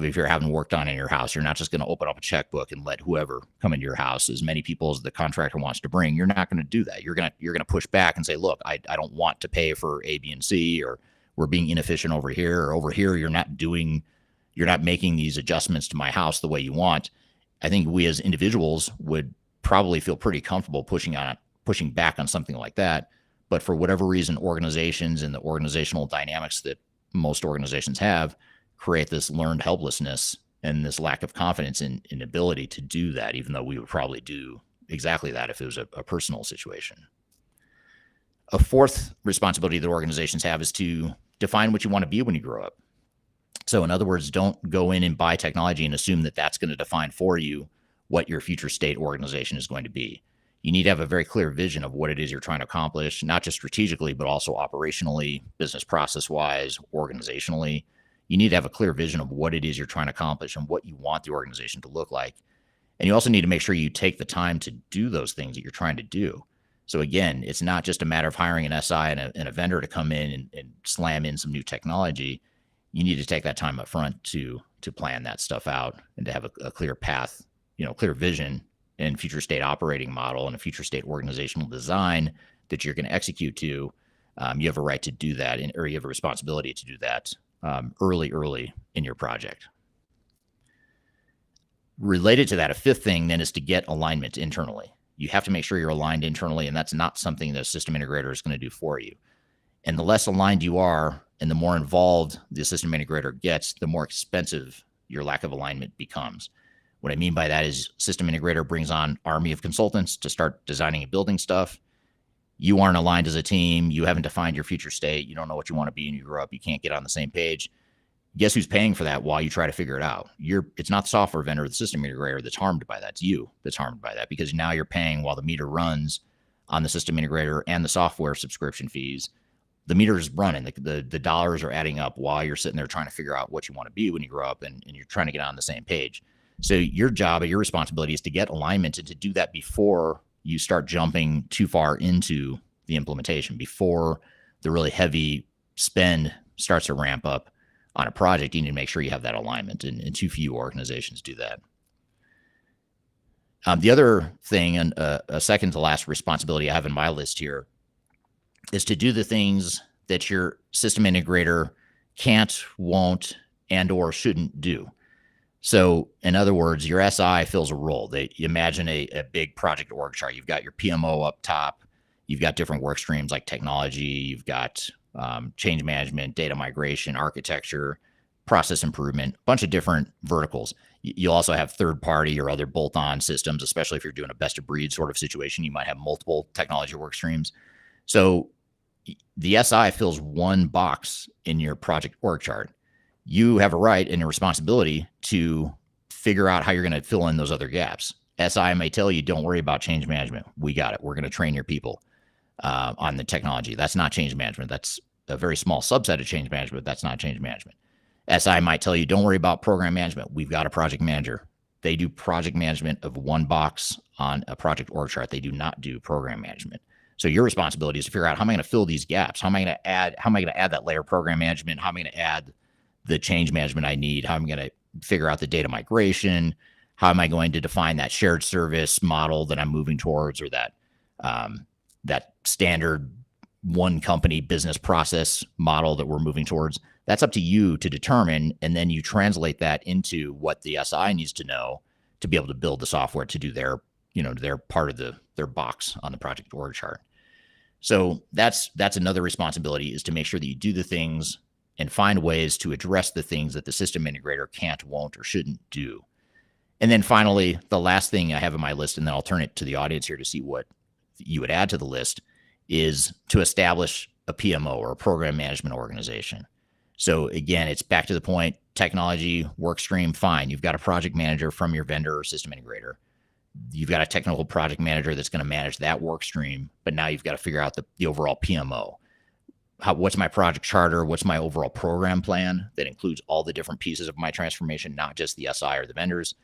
if you're having work done in your house. You're not just going to open up a checkbook and let whoever come into your house, as many people as the contractor wants to bring. You're not going to do that. You're going to push back and say, look, I don't want to pay for A, B, and C, or we're being inefficient over here, or over here you're not making these adjustments to my house the way you want. I think we as individuals would probably feel pretty comfortable pushing back on something like that. But for whatever reason, organizations and the organizational dynamics that most organizations have create this learned helplessness and this lack of confidence in ability to do that, even though we would probably do exactly that if it was a personal situation. A fourth responsibility that organizations have is to define what you want to be when you grow up. So in other words, don't go in and buy technology and assume that that's going to define for you what your future state organization is going to be. You need to have a very clear vision of what it is you're trying to accomplish, not just strategically, but also operationally, business process-wise, organizationally. You need to have a clear vision of what it is you're trying to accomplish and what you want the organization to look like. And you also need to make sure you take the time to do those things that you're trying to do. So again, it's not just a matter of hiring an SI and a vendor to come in and slam in some new technology. You need to take that time up front to plan that stuff out and to have a clear path, clear vision and future state operating model and a future state organizational design that you're going to execute to. You have a right to do that, or you have a responsibility to do that early in your project. Related to that, a fifth thing then is to get alignment internally. You have to make sure you're aligned internally, and that's not something that a system integrator is going to do for you. And the less aligned you are and the more involved the system integrator gets, the more expensive your lack of alignment becomes. What I mean by that is system integrator brings on army of consultants to start designing and building stuff. You aren't aligned as a team. You haven't defined your future state. You don't know what you want to be when you grow up. You can't get on the same page. Guess who's paying for that while you try to figure it out? It's not the software vendor or the system integrator that's harmed by that. It's you that's harmed by that, because now you're paying while the meter runs on the system integrator and the software subscription fees. The meter is running. The dollars are adding up while you're sitting there trying to figure out what you want to be when you grow up, and you're trying to get on the same page. So your job, your responsibility is to get alignment and to do that before you start jumping too far into the implementation, before the really heavy spend starts to ramp up on a project. You need to make sure you have that alignment, and too few organizations do that. The other thing, and a second to last responsibility I have in my list here, is to do the things that your system integrator can't, won't, and or shouldn't do. So in other words, your SI fills a role. You imagine a big project org chart. You've got your PMO up top. You've got different work streams like technology. You've got change management, data migration, architecture, process improvement, a bunch of different verticals. You'll also have third-party or other bolt-on systems, especially if you're doing a best-of-breed sort of situation. You might have multiple technology work streams. So the SI fills one box in your project org chart. You have a right and a responsibility to figure out how you're going to fill in those other gaps. SI may tell you, don't worry about change management. We got it. We're going to train your people on the technology. That's not change management. That's a very small subset of change management. That's not change management. SI might tell you, don't worry about program management. We've got a project manager. They do project management of one box on a project org chart. They do not do program management. So your responsibility is to figure out, how am I going to fill these gaps? How am I going to add that layer of program management? How am I going to add the change management I need? How am I going to figure out the data migration? How am I going to define that shared service model that I'm moving towards, or that standard one company business process model that we're moving towards? That's up to you to determine, and then you translate that into what the SI needs to know to be able to build the software to do their part of their box on the project org chart. So that's another responsibility, is to make sure that you do the things and find ways to address the things that the system integrator can't, won't, or shouldn't do. And then finally, the last thing I have on my list, and then I'll turn it to the audience here to see what you would add to the list, is to establish a PMO, or a program management organization. So again, it's back to the point, technology work stream, fine. You've got a project manager from your vendor or system integrator. You've got a technical project manager that's going to manage that work stream, but now you've got to figure out the overall PMO. What's my project charter? What's my overall program plan that includes all the different pieces of my transformation, not just the SI or the vendors?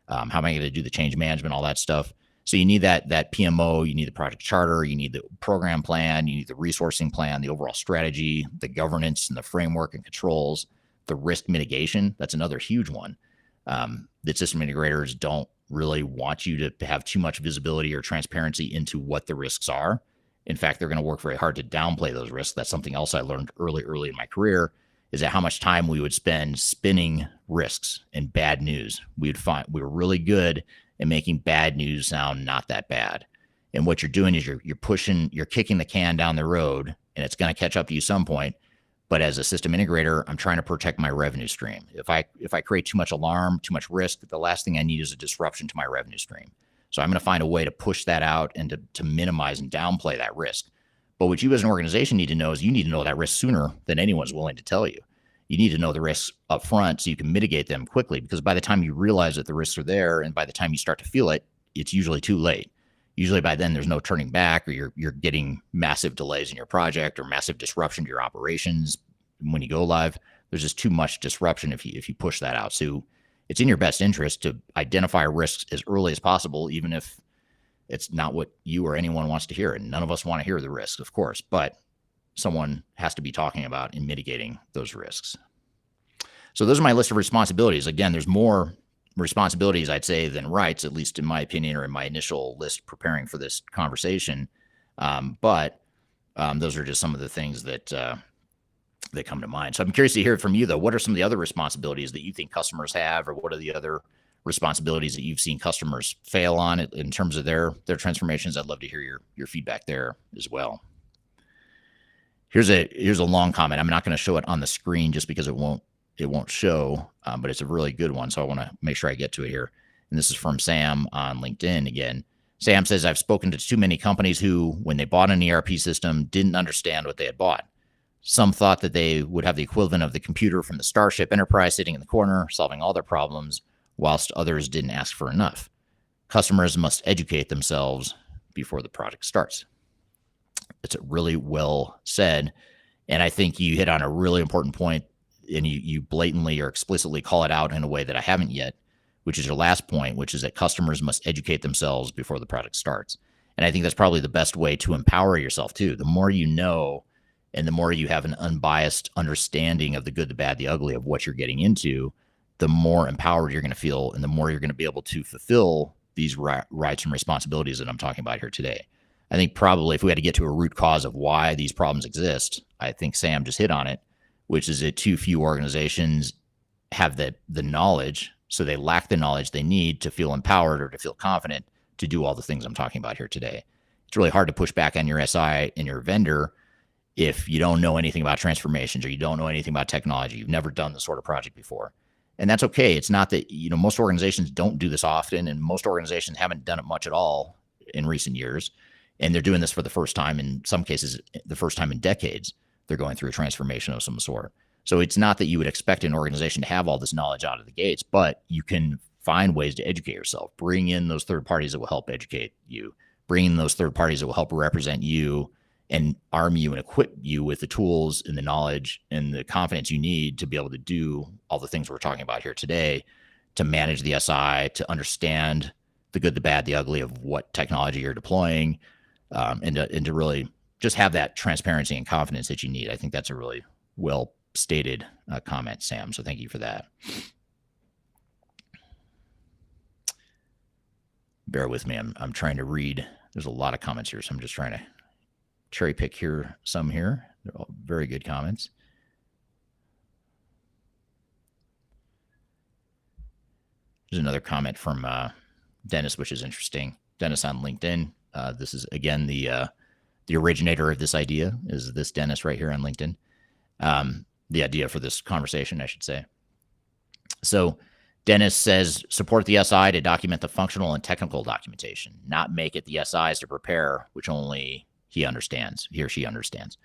How am I going to do the change management, all that stuff? So you need that PMO, you need the project charter, you need the program plan, you need the resourcing plan, the overall strategy, the governance and the framework and controls, the risk mitigation. That's another huge one. That system integrators don't really want you to have too much visibility or transparency into what the risks are. In fact, they're going to work very hard to downplay those risks. That's something else I learned early in my career, is that how much time we would spend spinning risks and bad news. We were really good at making bad news sound not that bad. And what you're doing is you're kicking the can down the road, and it's going to catch up to you some point. But as a system integrator, I'm trying to protect my revenue stream. If I create too much alarm, too much risk, the last thing I need is a disruption to my revenue stream. So I'm going to find a way to push that out and to minimize and downplay that risk. But what you as an organization need to know is, you need to know that risk sooner than anyone's willing to tell you. You need to know the risks up front so you can mitigate them quickly, because by the time you realize that the risks are there, and by the time you start to feel it, it's usually too late. Usually by then there's no turning back, or you're getting massive delays in your project or massive disruption to your operations when you go live. There's just too much disruption if you push that out. So it's in your best interest to identify risks as early as possible, even if It's not what you or anyone wants to hear. And none of us want to hear the risks, of course, but someone has to be talking about and mitigating those risks. So those are my list of responsibilities. Again, there's more responsibilities, I'd say, than rights, at least in my opinion, or in my initial list preparing for this conversation. But those are just some of the things that come to mind. So I'm curious to hear from you, though. What are some of the other responsibilities that you think customers have, or what are the other responsibilities that you've seen customers fail on in terms of their transformations? I'd love to hear your feedback there as well. Here's a long comment. I'm not going to show it on the screen just because it won't show, but it's a really good one. So I want to make sure I get to it here. And this is from Sam on LinkedIn again. Sam says, I've spoken to too many companies who, when they bought an ERP system, didn't understand what they had bought. Some thought that they would have the equivalent of the computer from the Starship Enterprise sitting in the corner, solving all their problems, whilst others didn't ask for enough. Customers must educate themselves before the project starts. It's really well said. And I think you hit on a really important point, and you blatantly or explicitly call it out in a way that I haven't yet, which is your last point, which is that customers must educate themselves before the project starts. And I think that's probably the best way to empower yourself too. The more you know, and the more you have an unbiased understanding of the good, the bad, the ugly of what you're getting into, the more empowered you're going to feel, and the more you're going to be able to fulfill these rights and responsibilities that I'm talking about here today. I think probably if we had to get to a root cause of why these problems exist, I think Sam just hit on it, which is that too few organizations have the knowledge, so they lack the knowledge they need to feel empowered or to feel confident to do all the things I'm talking about here today. It's really hard to push back on your SI and your vendor if you don't know anything about transformations or you don't know anything about technology. You've never done this sort of project before. And that's okay. It's not that, most organizations don't do this often, and most organizations haven't done it much at all in recent years. And they're doing this for the first time, in some cases, the first time in decades. They're going through a transformation of some sort. So it's not that you would expect an organization to have all this knowledge out of the gates, but you can find ways to educate yourself. Bring in those third parties that will help educate you. Bring in those third parties that will help represent you and arm you and equip you with the tools and the knowledge and the confidence you need to be able to do all the things we're talking about here today, to manage the SI, to understand the good, the bad, the ugly of what technology you're deploying, and to really just have that transparency and confidence that you need. I think that's a really well stated comment, Sam. So thank you for that. Bear with me. I'm trying to read. There's a lot of comments here, so I'm just trying to cherry pick some here. They're all very good comments. There's another comment from Dennis, which is interesting. Dennis on LinkedIn. This is, again, the originator of this idea is this Dennis right here on LinkedIn. The idea for this conversation, I should say. So Dennis says, support the SI to document the functional and technical documentation, not make it the SIs to prepare, which only he or she understands.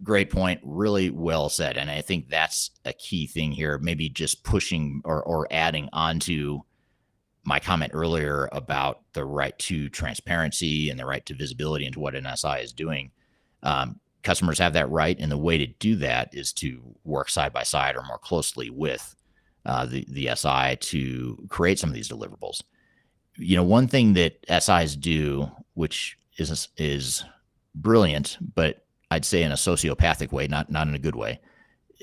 Great point. Really well said. And I think that's a key thing here, maybe just pushing or adding onto my comment earlier about the right to transparency and the right to visibility into what an SI is doing. Customers have that right, and the way to do that is to work side by side or more closely with the SI to create some of these deliverables. One thing that SIs do, which is brilliant, but I'd say in a sociopathic way, not in a good way.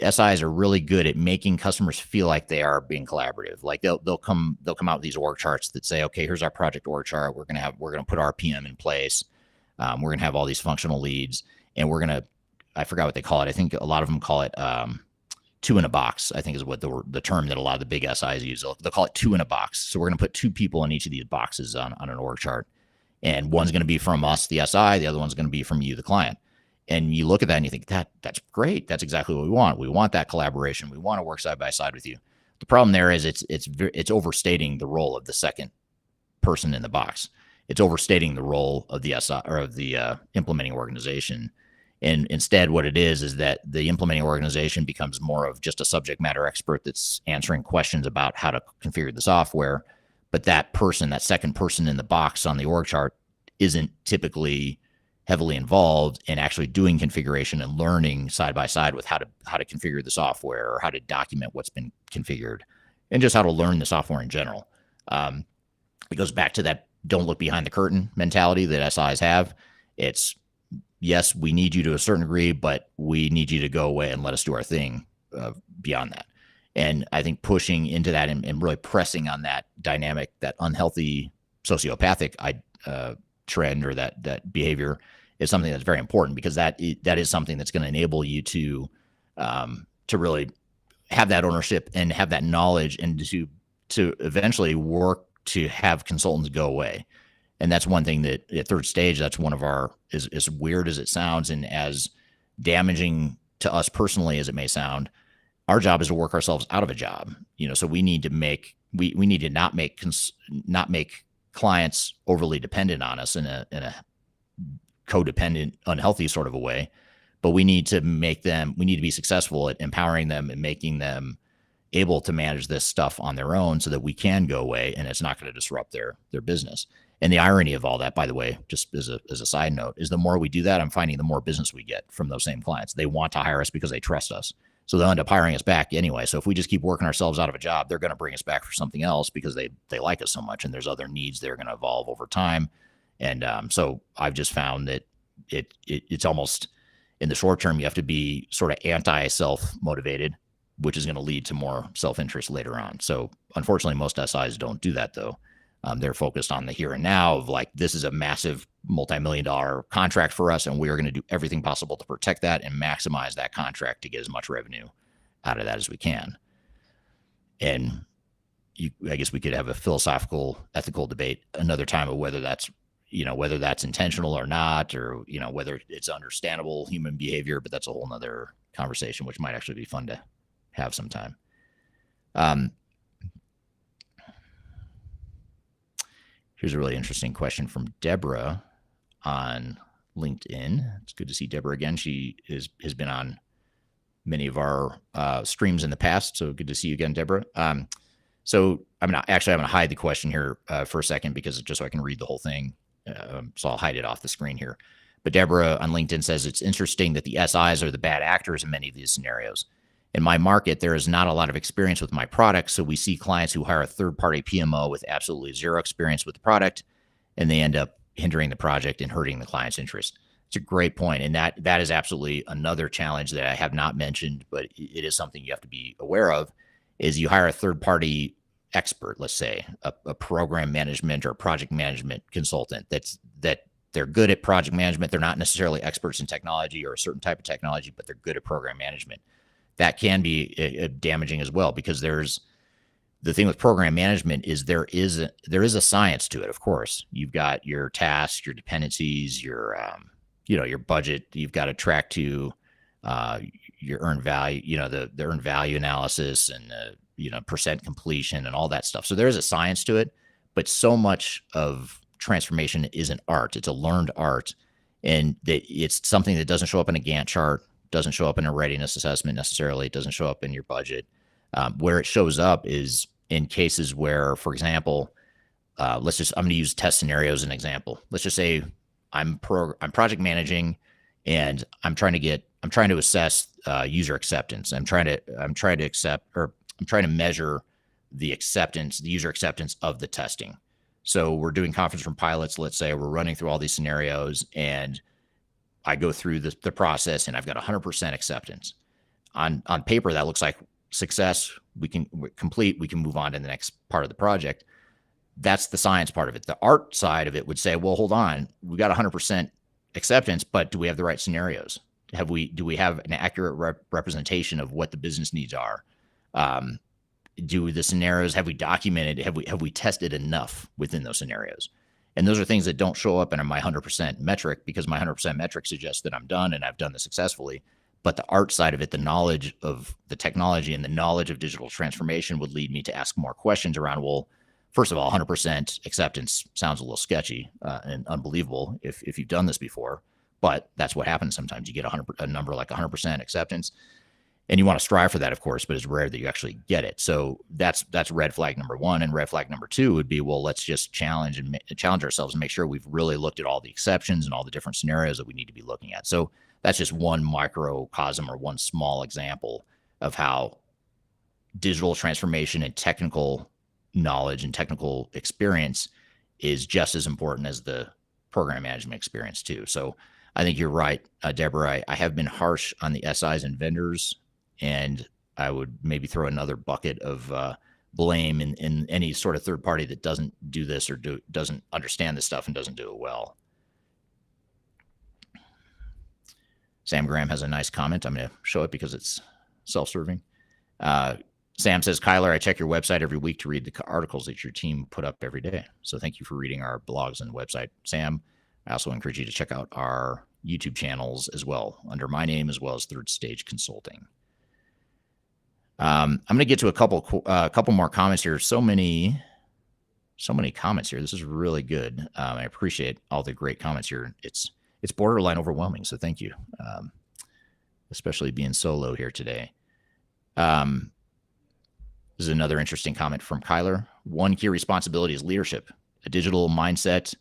SIs are really good at making customers feel like they are being collaborative. Like they'll come out with these org charts that say, okay, here's our project org chart. We're gonna put our PM in place. We're gonna have all these functional leads, and I forgot what they call it. I think a lot of them call it two in a box, I think is what the term that a lot of the big SIs use. They'll call it two in a box. So we're gonna put two people in each of these boxes on an org chart. And one's going to be from us, the SI. The other one's going to be from you, the client. And you look at that and you think, that's great. That's exactly what we want. We want that collaboration. We want to work side by side with you. The problem there is it's overstating the role of the second person in the box. It's overstating the role of the SI or of the implementing organization. And instead, what it is that the implementing organization becomes more of just a subject matter expert that's answering questions about how to configure the software. But that second person in the box on the org chart isn't typically heavily involved in actually doing configuration and learning side by side with how to configure the software or how to document what's been configured and just how to learn the software in general. It goes back to don't look behind the curtain mentality that SIs have. It's, yes, we need you to a certain degree, but we need you to go away and let us do our thing beyond that. And I think pushing into that and really pressing on that dynamic, that unhealthy sociopathic trend or that behavior is something that's very important, because that is something that's going to enable you to really have that ownership and have that knowledge, and to eventually work to have consultants go away. And that's one thing that at third stage, that's one of our, as weird as it sounds and as damaging to us personally as it may sound, our job is to work ourselves out of a job. So we need to we need to not make clients overly dependent on us in a codependent, unhealthy sort of a way. But we need to be successful at empowering them and making them able to manage this stuff on their own so that we can go away and it's not going to disrupt their business. And the irony of all that, by the way, just as a side note, is the more we do that, I'm finding the more business we get from those same clients. They want to hire us because they trust us. So they'll end up hiring us back anyway. So if we just keep working ourselves out of a job, they're going to bring us back for something else because they like us so much, and there's other needs that are going to evolve over time. And so I've just found that it's almost, in the short term, you have to be sort of anti-self motivated, which is going to lead to more self-interest later on. So unfortunately, most SIs don't do that, though. They're focused on the here and now of like, this is a massive multi-million-dollar contract for us, and we are going to do everything possible to protect that and maximize that contract to get as much revenue out of that as we can. And I guess we could have a philosophical, ethical debate another time of whether that's intentional or not, or whether it's understandable human behavior. But that's a whole nother conversation, which might actually be fun to have sometime. Here's a really interesting question from Deborah on LinkedIn. It's good to see Deborah again. She has been on many of our streams in the past, so good to see you again, Deborah. So I'm going to hide the question here for a second, because just so I can read the whole thing. So I'll hide it off the screen here. But Deborah on LinkedIn says, it's interesting that the SIs are the bad actors in many of these scenarios. In my market, there is not a lot of experience with my product, so we see clients who hire a third-party PMO with absolutely zero experience with the product, and they end up hindering the project and hurting the client's interest. It's a great point, and that is absolutely another challenge that I have not mentioned, but it is something you have to be aware of, is you hire a third-party expert, let's say a program management or project management consultant that they're good at project management. They're not necessarily experts in technology or a certain type of technology, but they're good at program management. That can be damaging as well, because the thing with program management is there is a science to it. Of course, you've got your tasks, your dependencies, your budget. You've got to track to your earned value, the earned value analysis and percent completion and all that stuff. So there is a science to it, but so much of transformation is an art. It's a learned art, and it's something that doesn't show up in a Gantt chart. Doesn't show up in a readiness assessment necessarily. It doesn't show up in your budget. Where it shows up is in cases where, for example, I'm going to use test scenarios as an example. Let's just say I'm project managing, and I'm trying to assess user acceptance. I'm trying to measure the user acceptance of the testing. So we're doing conference room pilots. Let's say we're running through all these scenarios, and I go through the process, and I've got 100% acceptance. On paper, that looks like success. We can move on to the next part of the project. That's the science part of it. The art side of it would say, well, hold on, we got 100% acceptance, but do we have the right scenarios? Do we have an accurate representation of what the business needs are? Do the scenarios, have we documented, have we tested enough within those scenarios? And those are things that don't show up in my 100% metric, because my 100% metric suggests that I'm done and I've done this successfully. But the art side of it, the knowledge of the technology and the knowledge of digital transformation, would lead me to ask more questions around, well, first of all, 100% acceptance sounds a little sketchy and unbelievable if you've done this before, but that's what happens sometimes. You get a number like 100% acceptance, and you want to strive for that, of course, but it's rare that you actually get it. So that's red flag number one. And red flag number two would be, well, let's just challenge ourselves and make sure we've really looked at all the exceptions and all the different scenarios that we need to be looking at. So that's just one microcosm or one small example of how digital transformation and technical knowledge and technical experience is just as important as the program management experience too. So I think you're right, Deborah. I have been harsh on the SIs and vendors, and I would maybe throw another bucket of blame in any sort of third party that doesn't do this or doesn't understand this stuff and doesn't do it well. Sam Graham has a nice comment. I'm going to show it because it's self-serving. Sam says, Kyler, I check your website every week to read the articles that your team put up every day. So thank you for reading our blogs and website, Sam. I also encourage you to check out our YouTube channels as well, under my name, as well as Third Stage Consulting. I'm going to get to a couple more comments here. So many comments here. This is really good. I appreciate all the great comments here. It's borderline overwhelming, so thank you, especially being solo here today. This is another interesting comment from Kyler. One key responsibility is leadership. A digital mindset,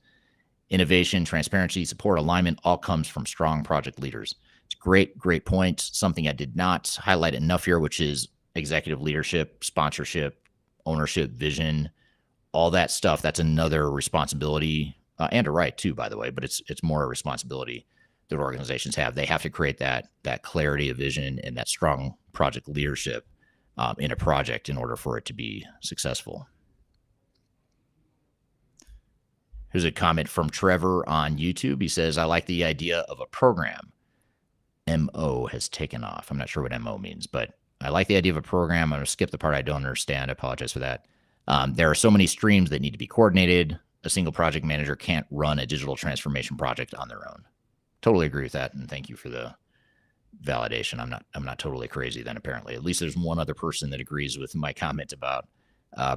innovation, transparency, support, alignment all comes from strong project leaders. It's a great point. Something I did not highlight enough here, which is executive leadership, sponsorship, ownership, vision, all that stuff. That's another responsibility and a right too, by the way, but it's more a responsibility that organizations have. They have to create that clarity of vision and that strong project leadership in a project in order for it to be successful. Here's a comment from Trevor on YouTube. He says, I like the idea of a program. MO has taken off. I'm not sure what MO means, but I like the idea of a program. I'm going to skip the part I don't understand. I apologize for that. There are so many streams that need to be coordinated. A single project manager can't run a digital transformation project on their own. Totally agree with that, and thank you for the validation. I'm not totally crazy then, apparently. At least there's one other person that agrees with my comment about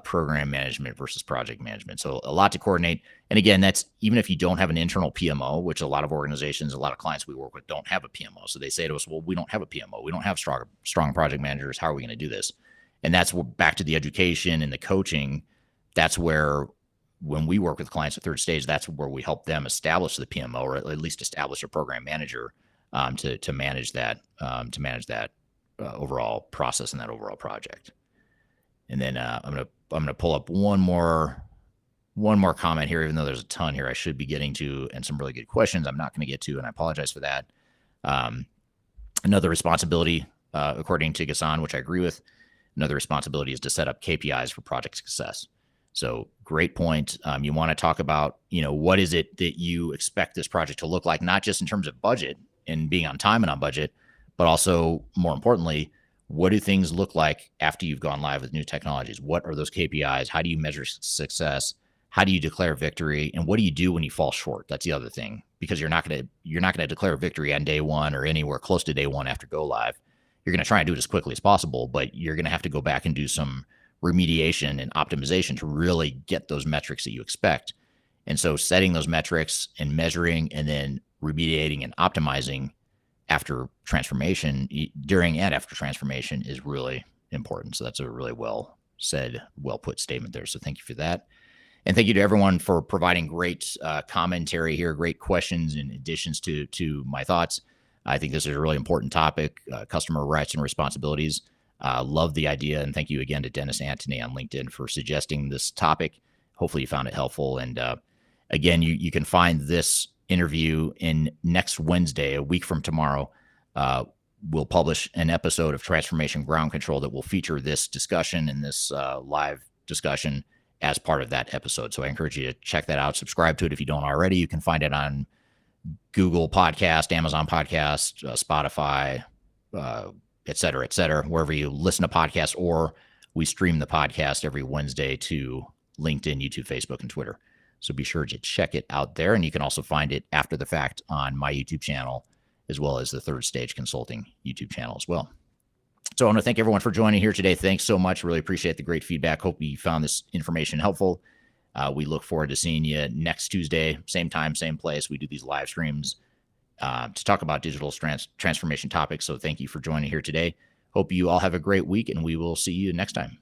program management versus project management. So a lot to coordinate. And again, that's even if you don't have an internal PMO, which a lot of organizations, a lot of clients we work with don't have a PMO. So they say to us, well, we don't have a PMO. We don't have strong project managers. How are we going to do this? And that's back to the education and the coaching. That's where, when we work with clients at Third Stage, that's where we help them establish the PMO, or at least establish a program manager to manage that overall process and that overall project. And then I'm gonna pull up one more comment here, even though there's a ton here I should be getting to, and some really good questions I'm not going to get to, and I apologize for that. Another responsibility, according to Ghassan, which I agree with, another responsibility is to set up KPIs for project success. So great point. You want to talk about, what is it that you expect this project to look like, not just in terms of budget and being on time and on budget, but also more importantly, what do things look like after you've gone live with new technologies? What are those KPIs? How do you measure success? How do you declare victory? And what do you do when you fall short? That's the other thing, because you're not going to declare victory on day one or anywhere close to day one after go live. You're going to try and do it as quickly as possible, but you're going to have to go back and do some remediation and optimization to really get those metrics that you expect. And so setting those metrics and measuring and then remediating and optimizing after transformation, during and after transformation, is really important. So that's a really well said, well put statement there. So thank you for that. And thank you to everyone for providing great commentary here, great questions and additions to my thoughts. I think this is a really important topic, customer rights and responsibilities. Love the idea. And thank you again to Dennis Antony on LinkedIn for suggesting this topic. Hopefully you found it helpful. And again, you can find this interview in next Wednesday, a week from tomorrow. We'll publish an episode of Transformation Ground Control that will feature this discussion and this live discussion as part of that episode. So I encourage you to check that out. Subscribe to it if you don't already. You can find it on Google Podcast, Amazon Podcast, Spotify, et cetera, wherever you listen to podcasts, or we stream the podcast every Wednesday to LinkedIn, YouTube, Facebook, and Twitter. So be sure to check it out there. And you can also find it after the fact on my YouTube channel, as well as the Third Stage Consulting YouTube channel as well. So I want to thank everyone for joining here today. Thanks so much. Really appreciate the great feedback. Hope you found this information helpful. We look forward to seeing you next Tuesday, same time, same place. We do these live streams to talk about digital transformation topics. So thank you for joining here today. Hope you all have a great week, and we will see you next time.